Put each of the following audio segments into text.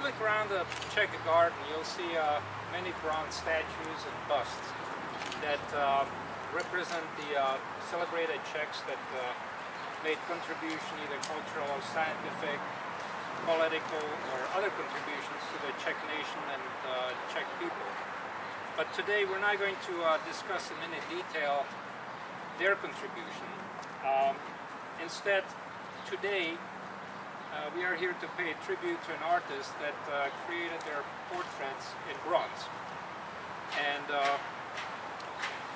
look around the Czech garden, you'll see many bronze statues and busts that represent the celebrated Czechs that made contribution, either cultural or scientific, political, or other contributions to the Czech nation and Czech people. But today we're not going to discuss in any detail their contribution. Instead, today we are here to pay tribute to an artist that created their portraits in bronze. And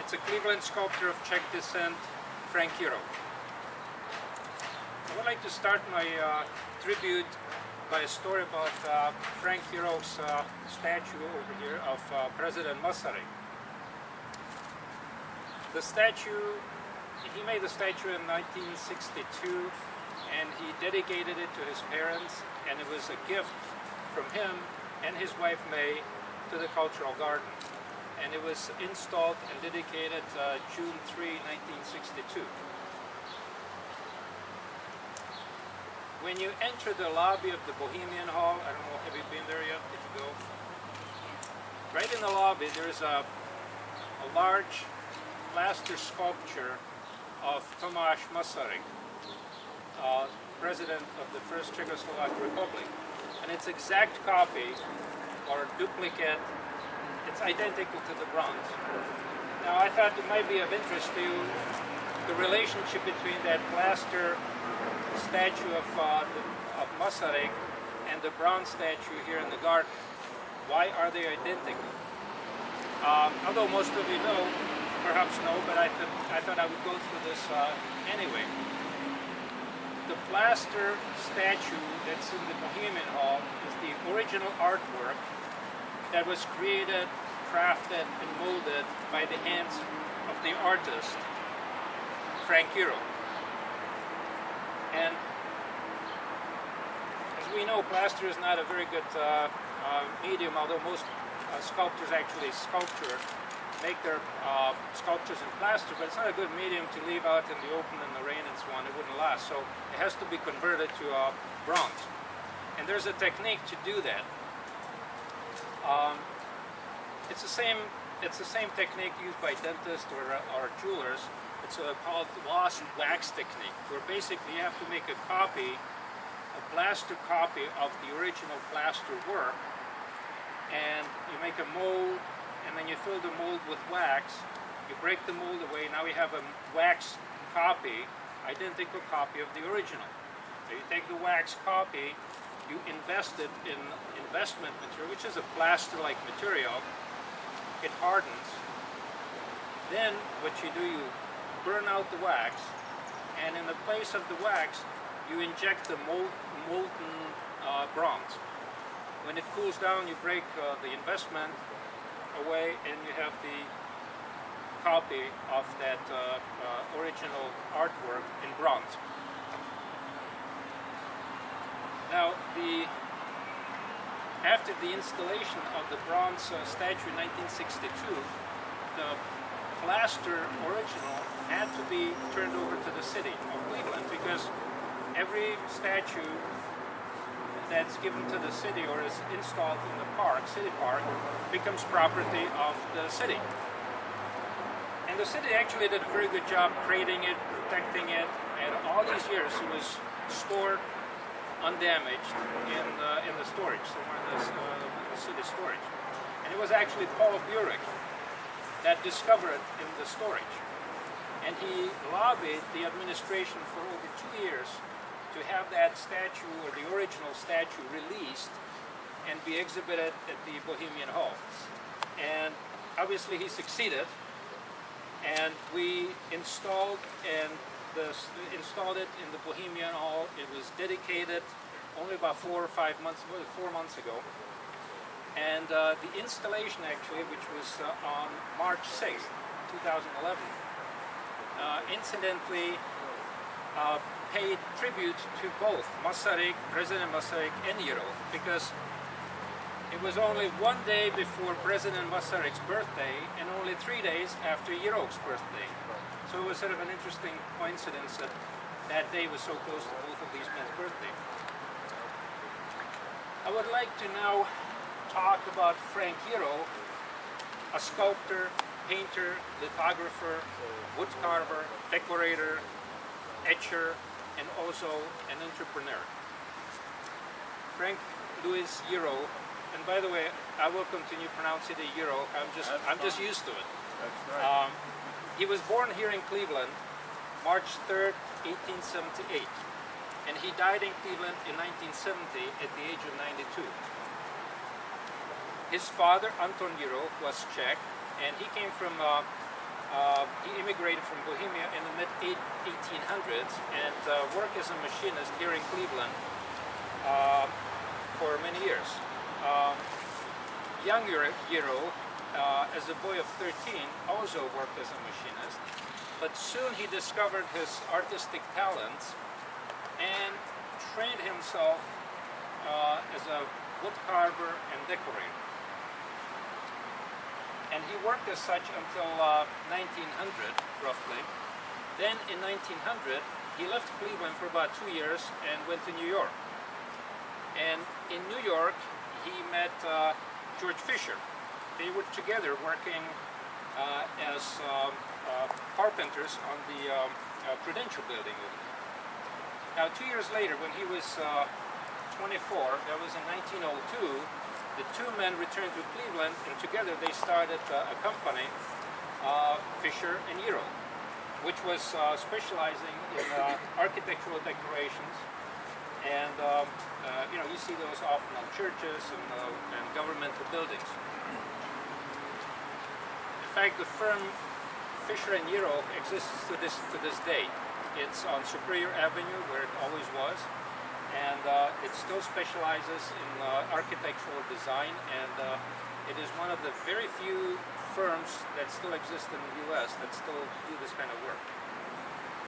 it's a Cleveland sculptor of Czech descent, Frank Jirouch. I would like to start my tribute by a story about Frank Jirouch's statue over here of President Masaryk. The statue, he made the statue in 1962, and he dedicated it to his parents, and it was a gift from him and his wife May to the Cultural Garden. And it was installed and dedicated June 3, 1962. When you enter the lobby of the Bohemian Hall, I don't know, have you been there yet? Did you go? Right in the lobby there's a large plaster sculpture of Tomáš Masaryk, president of the first Czechoslovak Republic. And its exact copy, or duplicate, it's identical to the bronze. Now I thought it might be of interest to you, the relationship between that plaster statue of Masaryk and the bronze statue here in the garden. Why are they identical? Although most of you know, perhaps know, but I thought I would go through this anyway. The plaster statue that's in the Bohemian Hall is the original artwork that was created, crafted, and molded by the hands of the artist, Frank Jirouch. And as we know, plaster is not a very good medium, although most sculptors actually make their sculptures in plaster, but it's not a good medium to leave out in the open in the rain and so on. It wouldn't last, so it has to be converted to bronze. And there's a technique to do that. It's the same technique used by dentists or jewelers. It's called lost wax technique, where basically you have to make a plaster copy of the original plaster work, and you make a mold, and then you fill the mold with wax. You break the mold away. Now we have a wax copy, identical copy of the original. So you take the wax copy, you invest it in investment material, which is a plaster-like material. It hardens. Then what you do, you burn out the wax, and in the place of the wax you inject the molten bronze. When it cools down, you break the investment away, and you have the copy of that original artwork in bronze. Now, after the installation of the bronze statue in 1962, the plaster original had to be turned over to the city of Cleveland, because every statue that's given to the city or is installed in the city park, becomes property of the city. And the city actually did a very good job creating it, protecting it, and all these years it was stored undamaged in the storage, somewhere in the city storage. And it was actually Paul Burek that discovered it in the storage. And he lobbied the administration for over 2 years to have that statue, or the original statue, released and be exhibited at the Bohemian Hall. And obviously he succeeded, and we installed it in the Bohemian Hall. It was dedicated only about 4 or 5 months, 4 months ago. And the installation, actually, which was on March 6th, 2011, incidentally paid tribute to both Masaryk, President Masaryk, and Jirouch, because it was only 1 day before President Masaryk's birthday and only 3 days after Jirouch's birthday. So it was sort of an interesting coincidence that that day was so close to both of these men's birthday. I would like to now talk about Frank Jirouch, a sculptor, painter, lithographer, wood carver, decorator, etcher, and also an entrepreneur. Frank Louis Jirouch, and by the way, I will continue pronouncing it Jirouch. I'm just used to it. That's right. He was born here in Cleveland, March 3rd, 1878, and he died in Cleveland in 1970 at the age of 92. His father, Anton Jirouch, was Czech, and he came from, he immigrated from Bohemia in the mid-1800s and worked as a machinist here in Cleveland for many years. Young Jirouch, as a boy of 13, also worked as a machinist, but soon he discovered his artistic talents and trained himself as a wood carver and decorator. And he worked as such until 1900, roughly. Then in 1900, he left Cleveland for about 2 years and went to New York. And in New York, he met George Fisher. They were together working as carpenters on the Prudential building. Now 2 years later, when he was 24, that was in 1902, the two men returned to Cleveland, and together they started a company, Fisher and Jirouch, which was specializing in architectural decorations. And you know, you see those often on churches and governmental buildings. In fact, the firm Fisher and Jirouch exists to this day. It's on Superior Avenue, where it always was, and it still specializes in architectural design, and it is one of the very few firms that still exist in the U.S. that still do this kind of work.